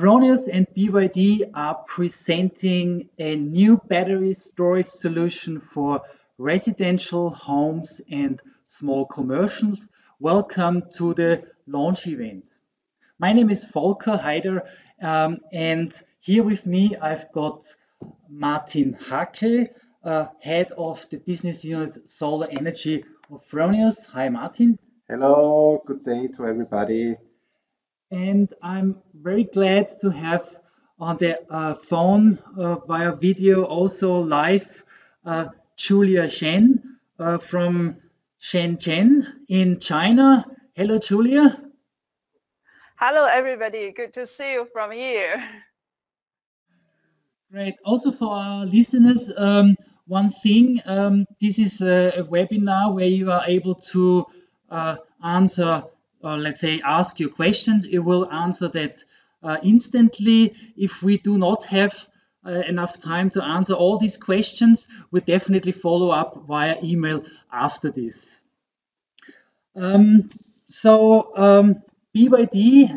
Fronios and BYD are presenting a new battery storage solution for residential homes and small commercials. Welcome to the launch event. My name is Volker Heider, and here with me I've got Martin Hackl, head of the business unit Solar Energy of Fronios. Hi, Martin. Hello, good day to everybody. And I'm very glad to have on the phone via video also live Julia Chen from Shenzhen in China. Hello, Julia. Hello, everybody. Good to see you from here. Great. Also for our listeners, one thing, this is a webinar where you are able to answer, or let's say, ask your questions. It will answer that instantly. If we do not have enough time to answer all these questions, we definitely follow up via email after this. BYD,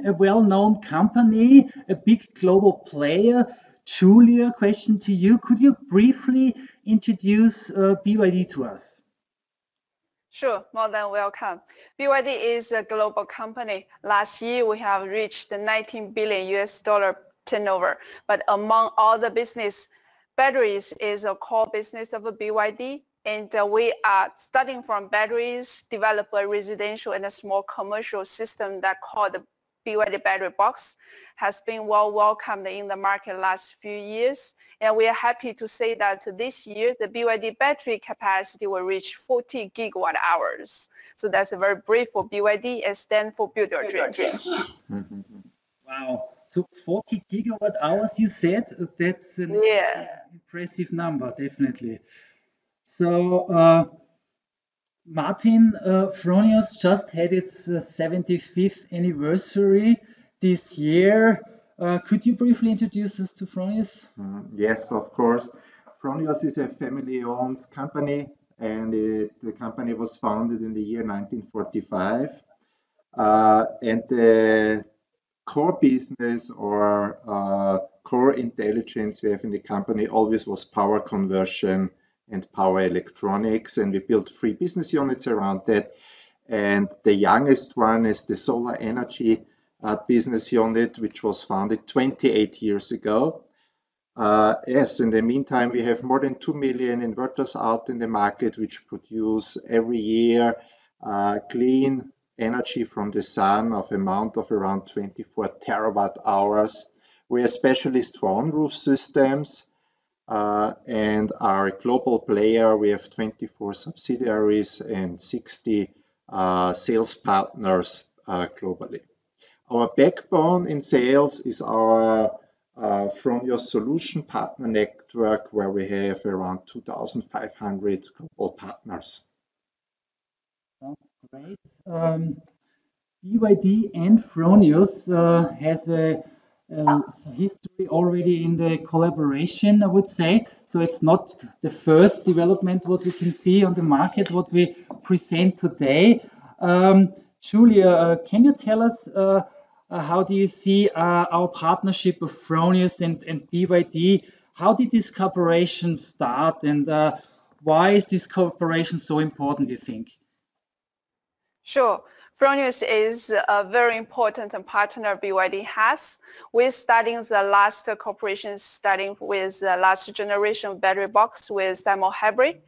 a well-known company, a big global player. Julia, question to you. Could you briefly introduce BYD to us? Sure, more than welcome. BYD is a global company. Last year, we have reached the $19 billion turnover. But among all the business, batteries is a core business of a BYD. And we are starting from batteries, develop a residential and a small commercial system that called the BYD Battery-Box, has been well welcomed in the market last few years. And we are happy to say that this year, the BYD battery capacity will reach 40 gigawatt hours. So that's a very brief for BYD and stand for Build Your Dreams. Wow. So 40 gigawatt hours, you said? That's an impressive number, definitely. So Martin, Fronios just had its 75th anniversary this year. Could you briefly introduce us to Fronios? Yes, of course. Fronios is a family-owned company, and the company was founded in the year 1945. And the core business or core intelligence we have in the company always was power conversion and power electronics, and we built 3 business units around that. And the youngest one is the solar energy business unit, which was founded 28 years ago. Yes, in the meantime, we have more than 2 million inverters out in the market, which produce every year clean energy from the sun of amount of around 24 terawatt hours. We are specialists for on-roof systems. And are a global player. We have 24 subsidiaries and 60 sales partners globally. Our backbone in sales is our Fronios solution partner network, where we have around 2,500 global partners. Sounds great. BYD and Fronios has a history already in the collaboration, I would say. So it's not the first development what we can see on the market, what we present today. Julia, can you tell us how do you see our partnership of Fronios and BYD? How did this cooperation start, and why is this cooperation so important, you think? Sure. Fronios is a very important partner BYD has. We're starting the last cooperation, starting with the last generation battery box with thermal hybrid.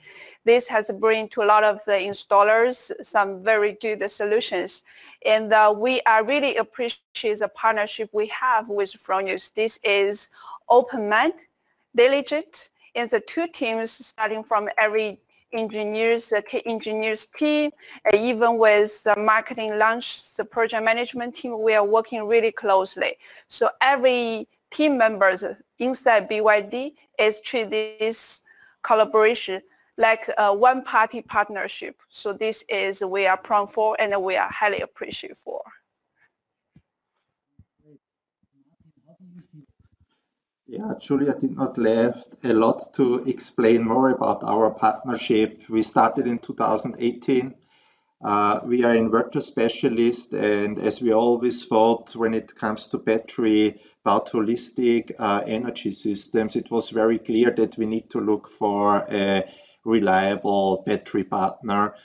This has brought to a lot of the installers some very good solutions. And we are really appreciate the partnership we have with Fronios. This is open-minded, diligent, and the 2 teams starting from every engineers team, and even with the marketing launch, the project management team, we are working really closely. So every team members inside BYD is treat this collaboration like a one-party partnership. So this is we are proud for, and we are highly appreciative for. Yeah, Julia did not left a lot to explain more about our partnership. We started in 2018 We are inverter specialists, and as we always thought when it comes to battery, about holistic energy systems, it was very clear that we need to look for a reliable battery partner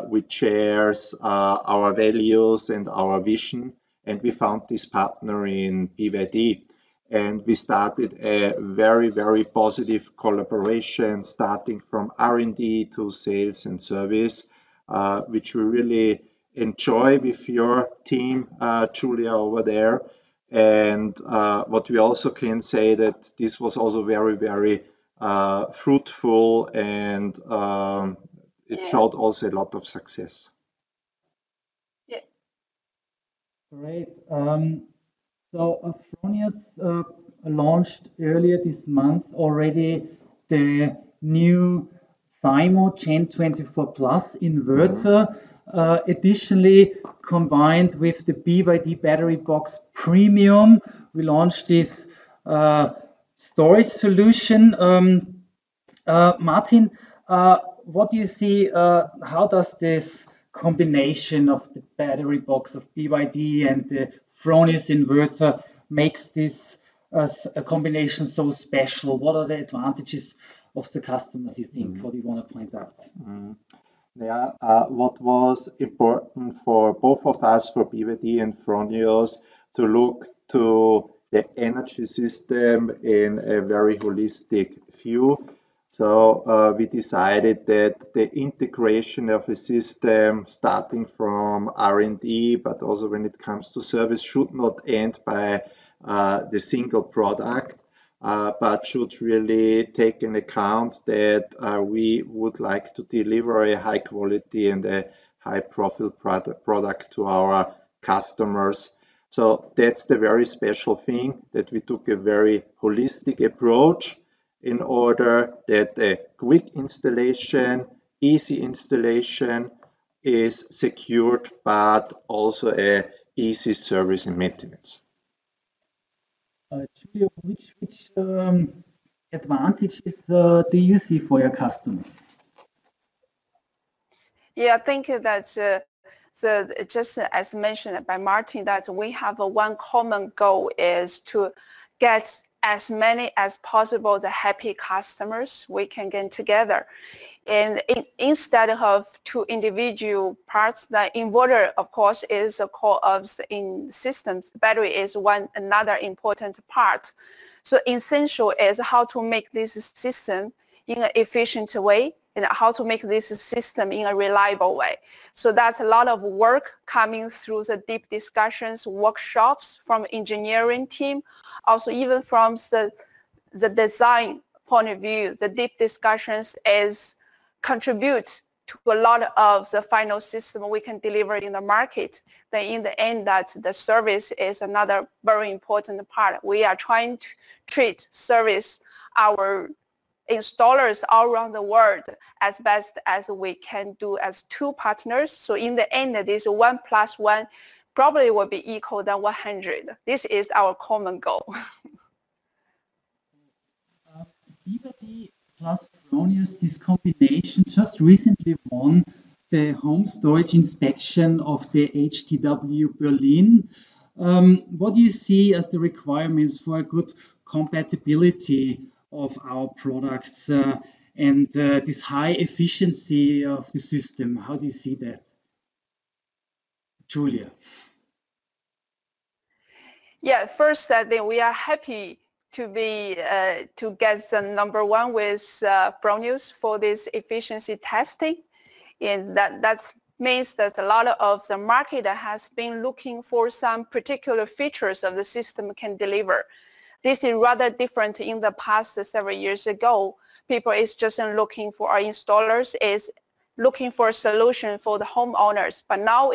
which shares our values and our vision. And we found this partner in BYD. And we started a very, very positive collaboration, starting from R&D to sales and service, which we really enjoy with your team, Julia, over there. And what we also can say that this was also very, very fruitful, and it showed also a lot of success. Yeah. Great. So Fronius launched earlier this month already the new SIMO GEN24 Plus inverter, additionally combined with the BYD Battery-Box Premium. We launched this storage solution. Martin, what do you see? How does this combination of the battery box of BYD and the Fronius inverter makes this a combination so special? What are the advantages of the customers, you think? What do you want to point out? Yeah, what was important for both of us, for BYD and Fronius, to look to the energy system in a very holistic view. So we decided that the integration of a system, starting from R&D, but also when it comes to service, should not end by the single product, but should really take into account that we would like to deliver a high quality and a high profit product to our customers. So that's the very special thing, that we took a very holistic approach in order that a quick installation, easy installation is secured, but also a easy service and maintenance. Julia, which advantages do you see for your customers? Yeah, I think that just as mentioned by Martin, that we have one common goal is to get as many as possible the happy customers we can get together. And instead of two individual parts, the inverter, of course, is a core of the systems. The battery is another important part. So essential is how to make this system in an efficient way, and how to make this system in a reliable way. So that's a lot of work coming through the deep discussions, workshops from engineering team, also even from the design point of view. The deep discussions contribute to a lot of the final system we can deliver in the market. Then in the end, that the service is another very important part. We are trying to treat service our installers all around the world as best as we can do as two partners. So in the end, this 1 + 1 probably will be equal than 100. This is our common goal. BYD plus Fronius, this combination just recently won the home storage inspection of the HTW Berlin. What do you see as the requirements for a good compatibility of our products and this high efficiency of the system? How do you see that? Julia. Yeah, first, I think we are happy to get the #1 with Fronius for this efficiency testing, and that means that a lot of the market has been looking for some particular features of the system can deliver. This is rather different in the past several years ago. People is just looking for, our installers is looking for a solution for the homeowners, but now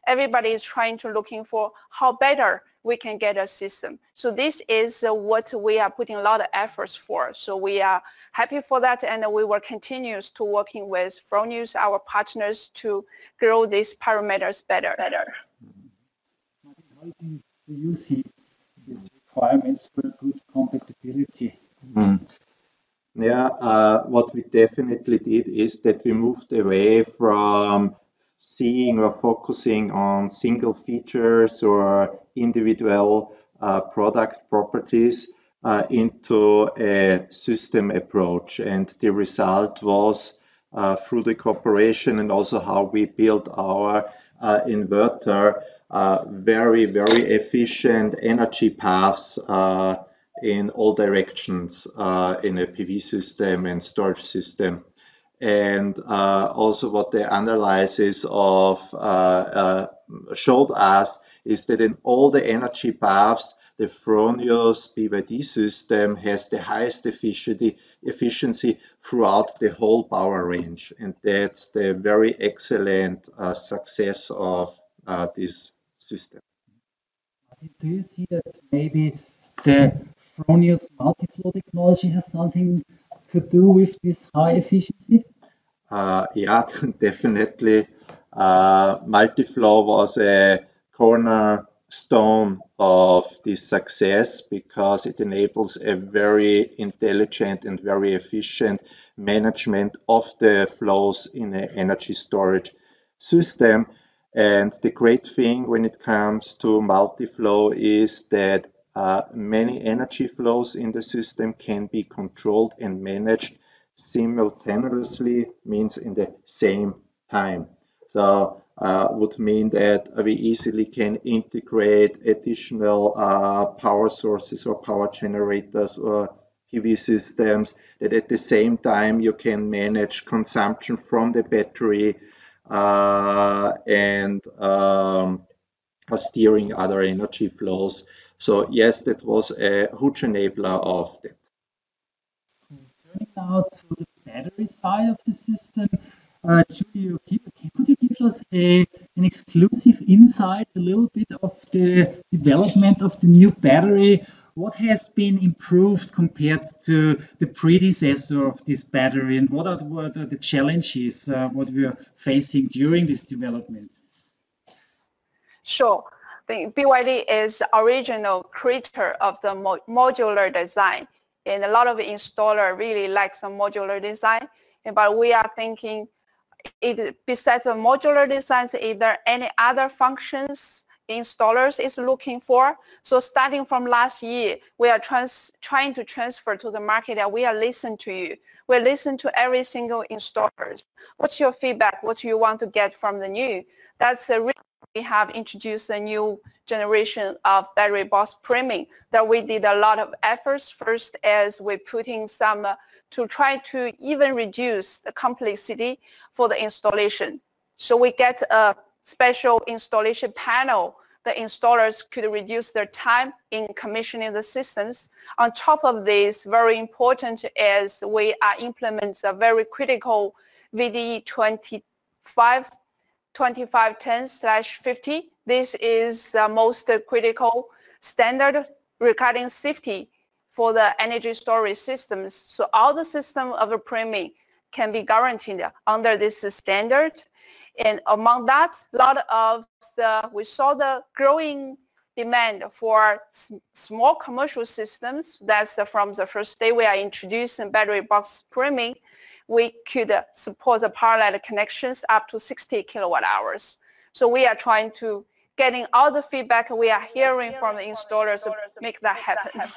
everybody is trying to looking for how better we can get a system. So this is what we are putting a lot of efforts for. So we are happy for that, and we will continue to working with Fronius, our partners, to grow these parameters better. How do you see these requirements for good compatibility? Yeah, what we definitely did is that we moved away from seeing or focusing on single features or individual product properties into a system approach. And the result was through the cooperation and also how we built our inverter, very, very efficient energy paths in all directions in a PV system and storage system. And also what the analysis of showed us is that in all the energy paths, the Fronios BYD system has the highest efficiency throughout the whole power range. And that's the very excellent success of this system. Do you see that maybe the Fronius Multiflo technology has something to do with this high efficiency? Yeah, definitely. Multiflo was a cornerstone of this success because it enables a very intelligent and very efficient management of the flows in an energy storage system. And the great thing when it comes to multiflow is that many energy flows in the system can be controlled and managed simultaneously, means in the same time. So would mean that we easily can integrate additional power sources or power generators or PV systems, that at the same time you can manage consumption from the battery and steering other energy flows. So yes, that was a huge enabler of that. Turning now to the battery side of the system, could you give us an exclusive insight, a little bit of the development of the new battery? What has been improved compared to the predecessor of this are the challenges what we are facing during this development? Sure. The BYD is the original creator of the modular design, and a lot of installers really like some modular design. But we are thinking, besides the modular designs, is there any other functions installers is looking for? So starting from last year, we are trying to transfer to the market that we are listening to you. We listen to every single installer. What's your feedback? What do you want to get from the new? That's the reason we have introduced a new generation of Battery-Box Premium that we did a lot of efforts. First, as we put in some to try to even reduce the complexity for the installation. So we get a special installation panel. The installers could reduce their time in commissioning the systems. On top of this, very important is we are implementing a very critical VDE 2510/50. This is the most critical standard regarding safety for the energy storage systems. So all the system of a premium can be guaranteed under this standard. And among that, we saw the growing demand for small commercial systems. That's from the first day we are introducing Battery-Box Premium. We could support the parallel connections up to 60 kilowatt hours. So we are trying to getting all the feedback we are hearing from the installers to make that happen.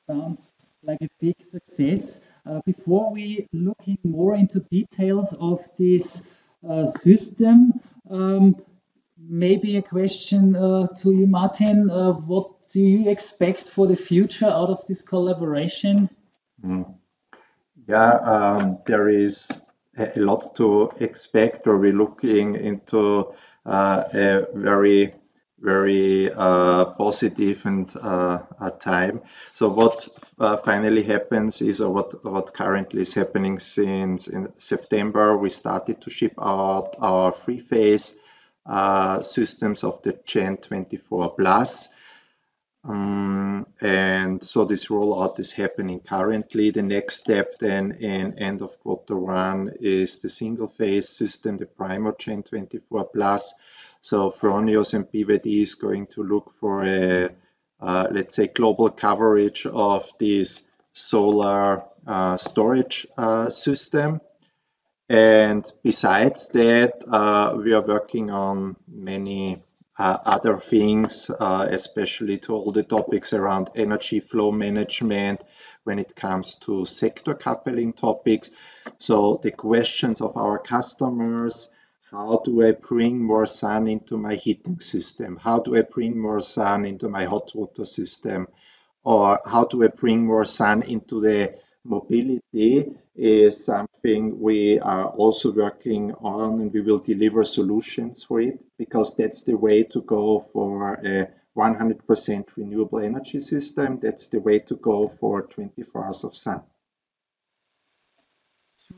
Sounds like a big success. Before we looking more into details of this system, maybe a question to you, Martin. What do you expect for the future out of this collaboration? Yeah, there is a lot to expect, or we're looking into a very positive and time. So what finally happens is, or what currently is happening since in September, we started to ship out our three-phase systems of the GEN24 Plus. And so this rollout is happening currently. The next step then in end of Q1 is the single phase system, the Primo GEN24 Plus. So Fronios and BYD is going to look for a, let's say, global coverage of this solar storage system. And besides that, we are working on many other things, especially to all the topics around energy flow management when it comes to sector coupling topics. So the questions of our customers: how do I bring more sun into my heating system? How do I bring more sun into my hot water system? Or how do I bring more sun into the mobility, is something we are also working on, and we will deliver solutions for it, because that's the way to go for a 100% renewable energy system. That's the way to go for 24 hours of sun.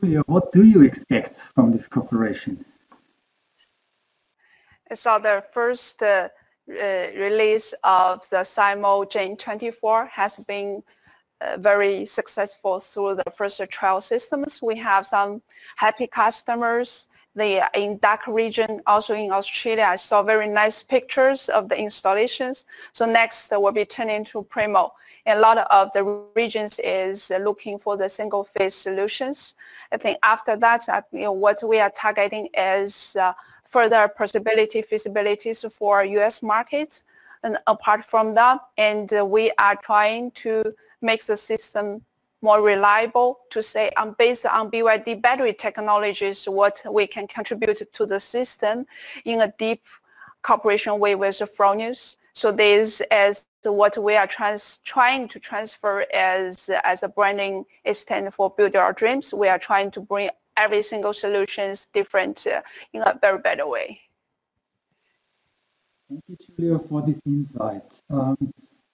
Julia, what do you expect from this cooperation? So the first release of the SIMO GEN24 has been very successful through the first trial systems. We have some happy customers. They are in DACH region, also in Australia. I saw very nice pictures of the installations. So next will be turning to Primo. And a lot of the regions is looking for the single phase solutions. I think after that, what we are targeting is further feasibilities for US markets. And apart from that, and we are trying to make the system more reliable, to say based on BYD battery technologies, what we can contribute to the system in a deep cooperation way with Fronios. So this is what we are trying to transfer as a branding extent for Build Your Dreams. We are trying to bring every single solutions different in a very better way. Thank you, Julia, for this insight.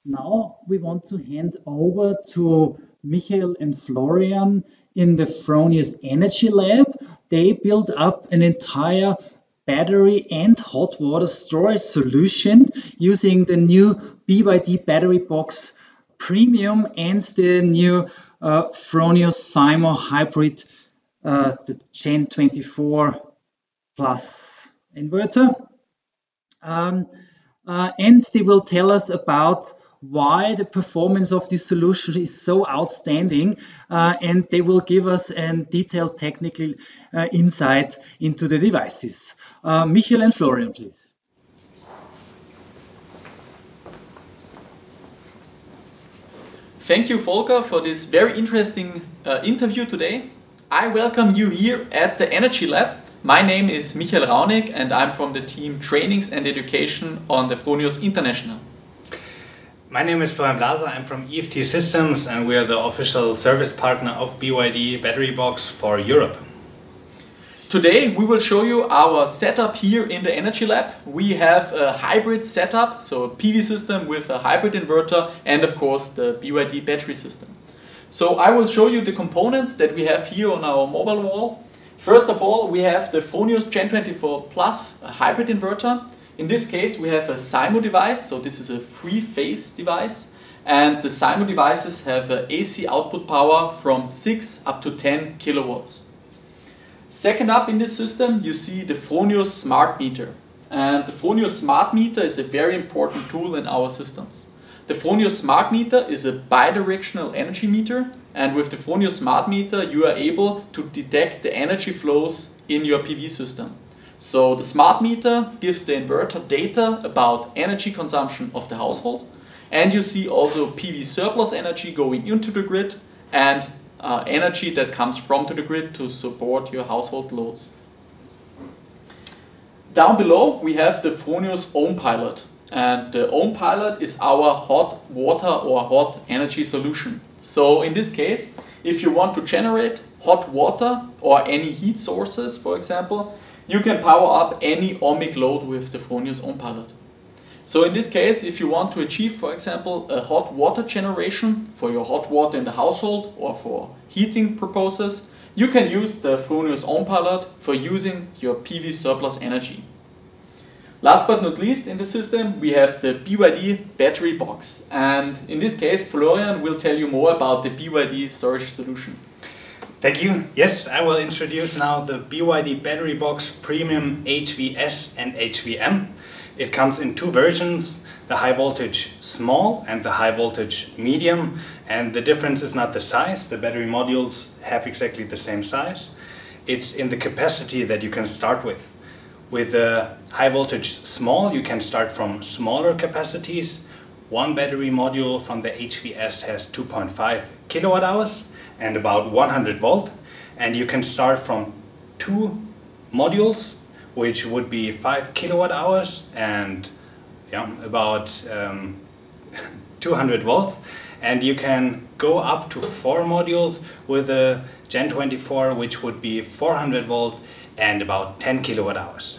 Now we want to hand over to Michael and Florian in the Fronius Energy Lab. They built up an entire battery and hot water storage solution using the new BYD Battery-Box Premium and the new Fronius SIMO Hybrid, the GEN24 Plus inverter. And they will tell us about why the performance of this solution is so outstanding, and they will give us a detailed technical insight into the devices. Michael and Florian, please. Thank you, Volker, for this very interesting interview today. I welcome you here at the Energy Lab. My name is Michael Raunig and I'm from the team Trainings and Education on the Fronios International. My name is Florian Blaser. I'm from EFT Systems and we are the official service partner of BYD Battery-Box for Europe. Today we will show you our setup here in the Energy Lab. We have a hybrid setup, so a PV system with a hybrid inverter and of course the BYD battery system. So I will show you the components that we have here on our mobile wall. First of all, we have the Fronios GEN24 Plus, a hybrid inverter. In this case, we have a SIMO device, so this is a three-phase device. And the SIMO devices have an AC output power from 6 up to 10 kilowatts. Second up in this system, you see the Fronios Smart Meter. And the Fronios Smart Meter is a very important tool in our systems. The Fronios Smart Meter is a bidirectional energy meter, and with the Fronios Smart Meter you are able to detect the energy flows in your PV system. So the Smart Meter gives the inverter data about energy consumption of the household, and you see also PV surplus energy going into the grid and energy that comes from the grid to support your household loads. Down below we have the Fronios Ohm Pilot. And the Ohm Pilot is our hot water or hot energy solution. So in this case, if you want to generate hot water or any heat sources, for example, you can power up any ohmic load with the Fronios Ohm Pilot. So in this case, if you want to achieve, for example, a hot water generation for your hot water in the household or for heating purposes, you can use the Fronios Ohm Pilot for using your PV surplus energy. Last but not least in the system, we have the BYD Battery-Box. And in this case, Florian will tell you more about the BYD storage solution. Thank you. Yes, I will introduce now the BYD Battery-Box Premium HVS and HVM. It comes in two versions, the high voltage small and the high voltage medium. And the difference is not the size. The battery modules have exactly the same size. it's in the capacity that you can start with. With the high voltage small, you can start from smaller capacities. One battery module from the HVS has 2.5 kilowatt hours and about 100 volt. And you can start from 2 modules, which would be 5 kilowatt hours and about 200 volts. And you can go up to 4 modules with a GEN24, which would be 400 volt and about 10 kilowatt hours.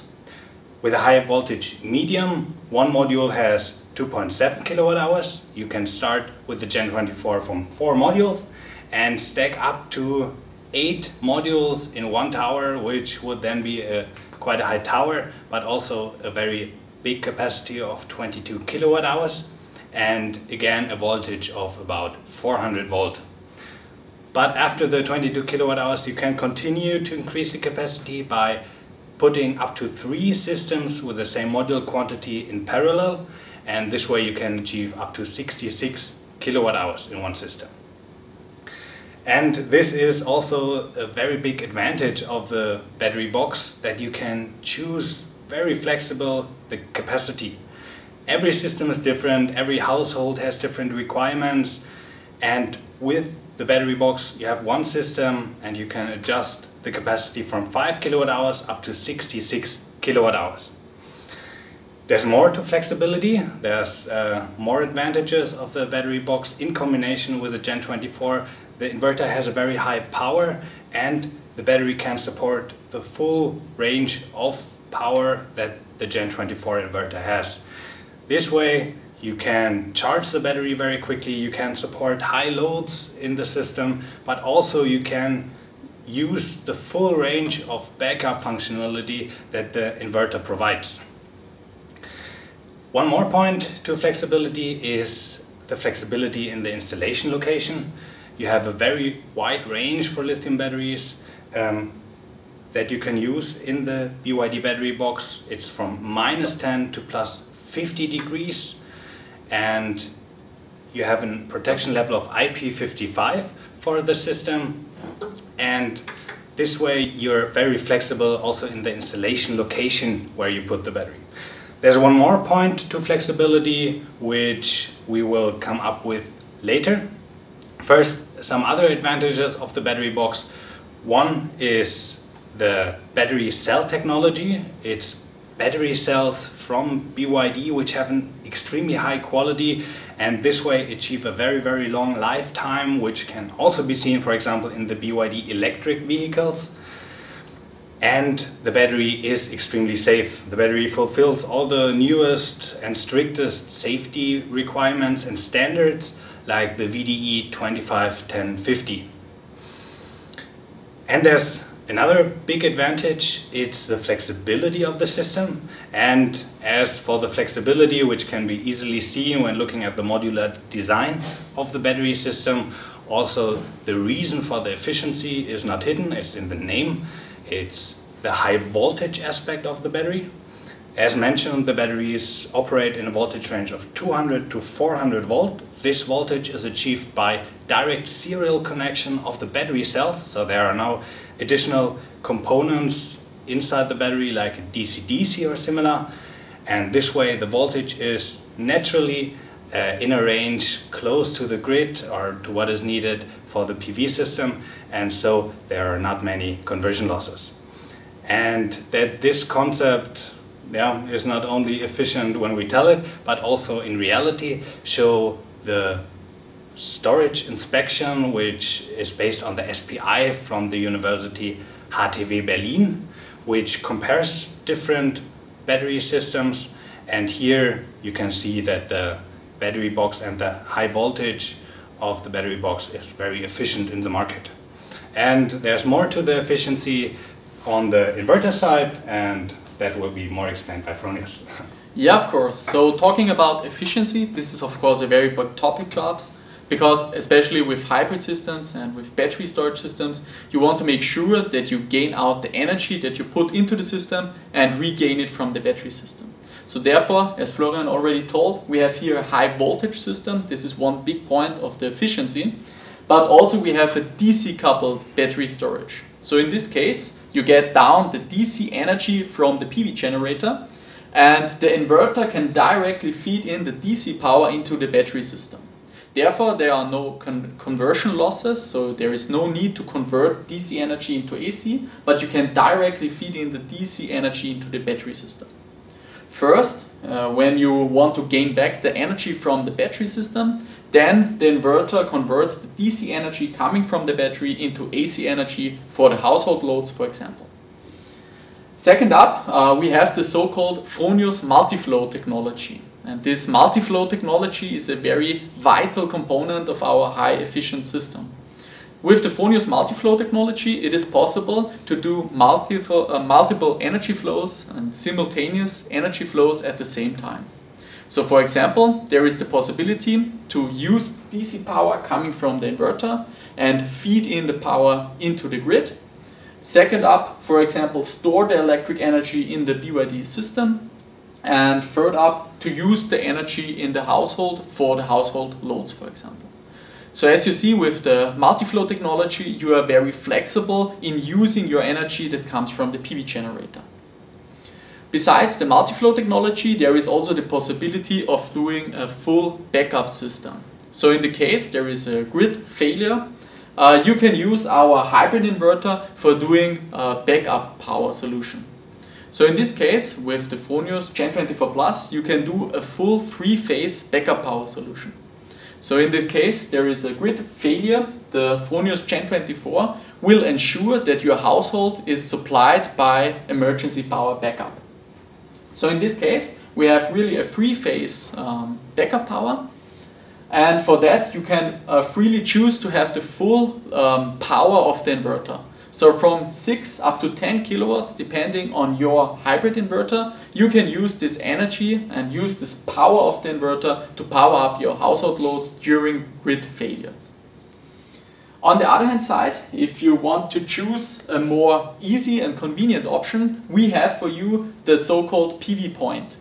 With a high voltage medium, one module has 2.7 kilowatt hours. You can start with the GEN24 from 4 modules and stack up to 8 modules in one tower, which would then be quite a high tower, but also a very big capacity of 22 kilowatt hours. And again, a voltage of about 400 volt. But after the 22 kilowatt hours, you can continue to increase the capacity by putting up to 3 systems with the same module quantity in parallel. And this way you can achieve up to 66 kilowatt hours in one system. And this is also a very big advantage of the battery box, that you can choose very flexible the capacity. Every system is different, every household has different requirements, and with the battery box you have one system and you can adjust the capacity from 5 kilowatt hours up to 66 kilowatt hours. There's more to flexibility, there's more advantages of the battery box in combination with the GEN24. The inverter has a very high power and the battery can support the full range of power that the GEN24 inverter has. This way you can charge the battery very quickly, you can support high loads in the system, but also you can use the full range of backup functionality that the inverter provides. One more point to flexibility is the flexibility in the installation location. You have a very wide range for lithium batteries that you can use in the BYD battery box. It's from -10 to +50 degrees, and you have a protection level of IP55 for the system, and this way you're very flexible also in the installation location where you put the battery. There's one more point to flexibility which we will come up with later. First, some other advantages of the battery box. One is the battery cell technology. It's battery cells from BYD which have an extremely high quality and this way achieve a very, very long lifetime, which can also be seen, for example, in the BYD electric vehicles. And the battery is extremely safe. The battery fulfills all the newest and strictest safety requirements and standards, like the VDE 251050. And there's another big advantage, it's the flexibility of the system. And as for the flexibility, which can be easily seen when looking at the modular design of the battery system, also the reason for the efficiency is not hidden, it's in the name. It's the high voltage aspect of the battery. As mentioned, the batteries operate in a voltage range of 200 to 400 volt. This voltage is achieved by direct serial connection of the battery cells. So there are now additional components inside the battery like a DC-DC or similar. And this way the voltage is naturally in a range close to the grid or to what is needed for the PV system. And so there are not many conversion losses. And that this concept is not only efficient when we tell it, but also in reality show the storage inspection, which is based on the SPI from the University HTW Berlin, which compares different battery systems. And here you can see that the battery box and the high voltage of the battery box is very efficient in the market. And there's more to the efficiency on the inverter side, and that will be more explained by Fronios. Yeah, of course. So talking about efficiency, this is of course a very big topic to us, because especially with hybrid systems and with battery storage systems, you want to make sure that you gain out the energy that you put into the system and regain it from the battery system. So therefore, as Florian already told, we have here a high voltage system. This is one big point of the efficiency. But also we have a DC coupled battery storage. So in this case, you get down the DC energy from the PV generator, and the inverter can directly feed in the DC power into the battery system. Therefore, there are no conversion losses, so there is no need to convert DC energy into AC, but you can directly feed in the DC energy into the battery system. First, when you want to gain back the energy from the battery system, then the inverter converts the DC energy coming from the battery into AC energy for the household loads, for example. Second up, we have the so-called Fronios Multiflo technology. And this Multiflo technology is a very vital component of our high-efficient system. With the Fronios Multiflo technology, it is possible to do multiple energy flows and simultaneous energy flows at the same time. So for example, there is the possibility to use DC power coming from the inverter and feed in the power into the grid. Second up, for example, store the electric energy in the BYD system. And third up, to use the energy in the household for the household loads, for example. So as you see with the Multiflo technology, you are very flexible in using your energy that comes from the PV generator. Besides the Multiflo technology, there is also the possibility of doing a full backup system. So in the case there is a grid failure, you can use our hybrid inverter for doing a backup power solution. So in this case, with the Fronios GEN24 Plus, you can do a full three-phase backup power solution. So in the case there is a grid failure, the Fronios GEN24 will ensure that your household is supplied by emergency power backup. So in this case, we have really a three-phase backup power. And for that, you can freely choose to have the full power of the inverter. So from 6 up to 10 kilowatts, depending on your hybrid inverter, you can use this energy and use this power of the inverter to power up your household loads during grid failures. On the other hand side, if you want to choose a more easy and convenient option, we have for you the so-called PV point.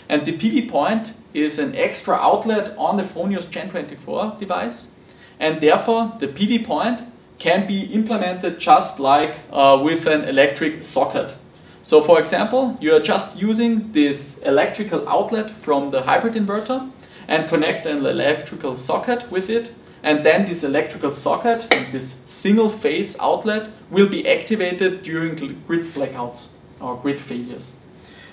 And the PV point is an extra outlet on the Fronios GEN24 device, and therefore the PV point can be implemented just like with an electric socket. So for example, you are just using this electrical outlet from the hybrid inverter and connect an electrical socket with it, and then this electrical socket and this single phase outlet will be activated during grid blackouts or grid failures.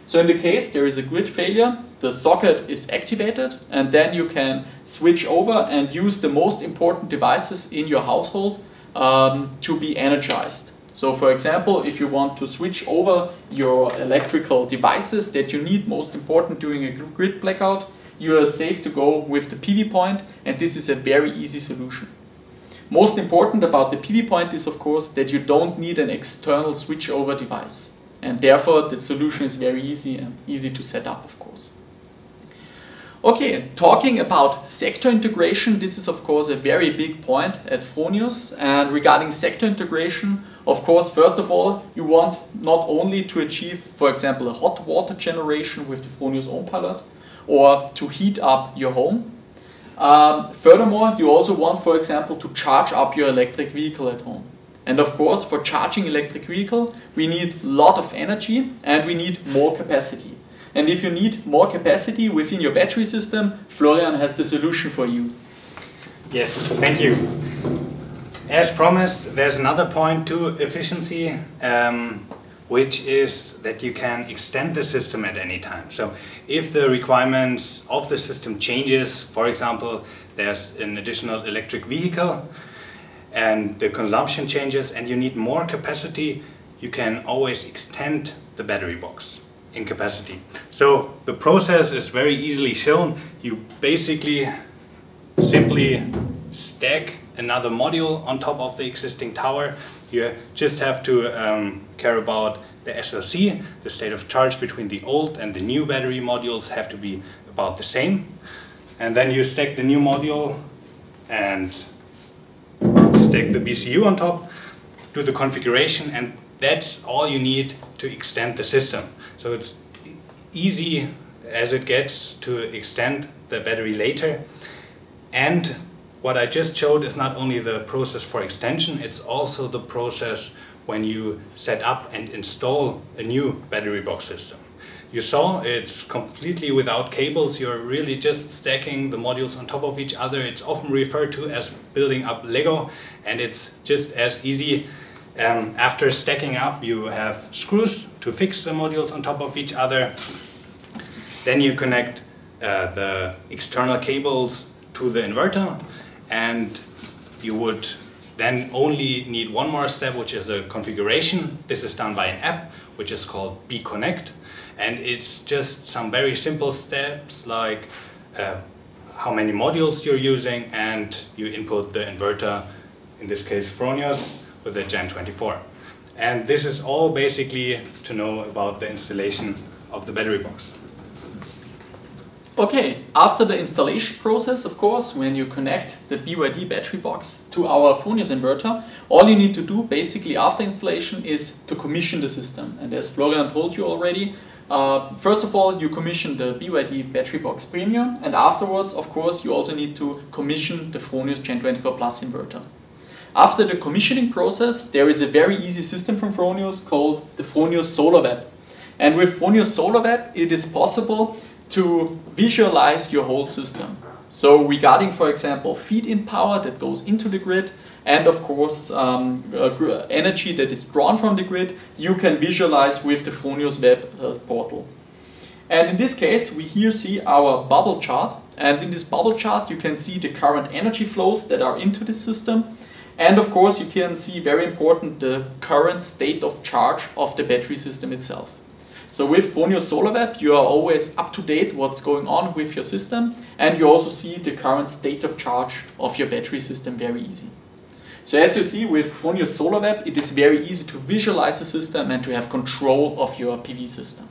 So in the case there is a grid failure, the socket is activated, and then you can switch over and use the most important devices in your household to be energized. So for example, if you want to switch over your electrical devices that you need most important during a grid blackout, you are safe to go with the PV point, and this is a very easy solution. Most important about the PV point is of course that you don't need an external switchover device, and therefore the solution is very easy and easy to set up, of course. Okay, talking about sector integration, this is of course a very big point at Fronios. And regarding sector integration, of course, first of all, you want not only to achieve, for example, a hot water generation with the Fronios Ohmpalette or to heat up your home. Furthermore, you also want, for example, to charge up your electric vehicle at home. And of course, for charging electric vehicle, we need a lot of energy and we need more capacity. And if you need more capacity within your battery system, Florian has the solution for you. Yes, thank you. As promised, there's another point to efficiency, which is that you can extend the system at any time. So if the requirements of the system changes, for example, there's an additional electric vehicle and the consumption changes and you need more capacity, you can always extend the battery box in capacity. So the process is very easily shown. You basically simply stack another module on top of the existing tower. You just have to care about the SLC, the state of charge between the old and the new battery modules have to be about the same. And then you stack the new module and stack the BCU on top, do the configuration, and that's all you need to extend the system. So it's easy as it gets to extend the battery later. And what I just showed is not only the process for extension, it's also the process when you set up and install a new battery box system. You saw it's completely without cables. You're really just stacking the modules on top of each other. It's often referred to as building up Lego, and it's just as easy. After stacking up, you have screws to fix the modules on top of each other. Then you connect the external cables to the inverter, and you would then only need one more step, which is a configuration. This is done by an app, which is called BConnect. And it's just some very simple steps like how many modules you're using, and you input the inverter, in this case Fronios, with a GEN24. And this is all basically to know about the installation of the battery box. Okay, after the installation process, of course, when you connect the BYD battery box to our Fronios inverter, all you need to do basically after installation is to commission the system. And as Florian told you already, first of all, you commission the BYD Battery-Box Premium, and afterwards, of course, you also need to commission the Fronios GEN24 Plus inverter. After the commissioning process, there is a very easy system from Fronios called the Fronios Solar.web. And with Fronios Solar.web, it is possible to visualize your whole system. So regarding, for example, feed-in power that goes into the grid, and of course energy that is drawn from the grid, you can visualize with the Fronios web portal. And in this case, we here see our bubble chart, and in this bubble chart you can see the current energy flows that are into the system, and of course you can see, very important, the current state of charge of the battery system itself. So with Fronios Solar.web, you are always up to date what's going on with your system, and you also see the current state of charge of your battery system very easy. So as you see with Fronios Solar.web, it is very easy to visualize the system and to have control of your PV system.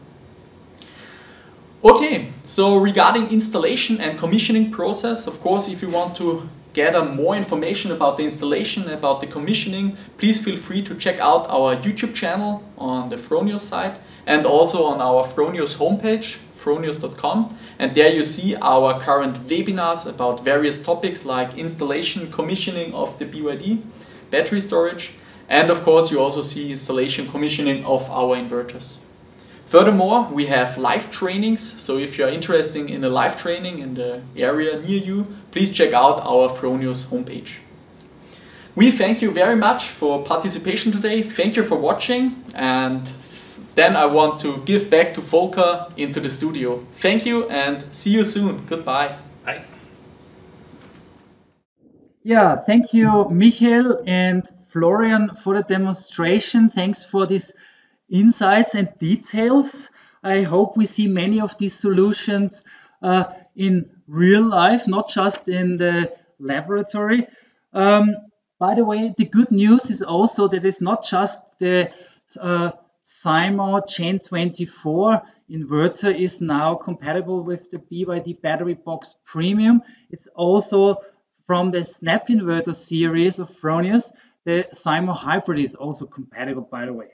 Okay, so regarding installation and commissioning process, of course, if you want to gather more information about the installation, about the commissioning, please feel free to check out our YouTube channel on the Fronios site, and also on our Fronios homepage, fronios.com, and there you see our current webinars about various topics like installation, commissioning of the BYD battery storage, and of course you also see installation, commissioning of our inverters. Furthermore, we have live trainings, so if you are interested in a live training in the area near you, please check out our Fronios homepage. We thank you very much for participation today. Thank you for watching, and then I want to give back to Volker into the studio. Thank you and see you soon. Goodbye. Bye. Yeah, thank you, Michael and Florian, for the demonstration. Thanks for these insights and details. I hope we see many of these solutions in real life, not just in the laboratory. By the way, the good news is also that it's not just the Cymo GEN24 inverter is now compatible with the BYD Battery-Box Premium. It's also from the Snap Inverter series of Fronios. The Cymo Hybrid is also compatible, by the way,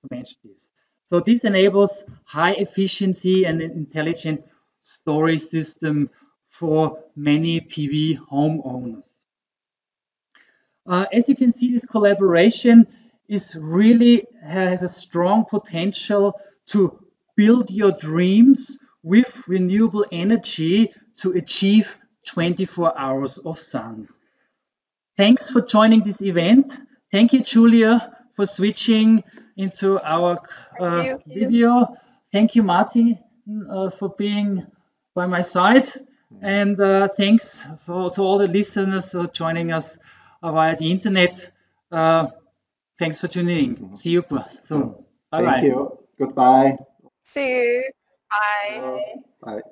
to mention this. So this enables high efficiency and an intelligent storage system for many PV homeowners. As you can see, this collaboration has a strong potential to build your dreams with renewable energy to achieve 24 hours of sun. Thanks for joining this event. Thank you, Julia, for switching into our video. Thank you, Martin, for being by my side. And thanks to all the listeners for joining us via the internet. Thanks for tuning in. See you soon. Bye-bye. Thank you. Goodbye. See you. Bye. Bye.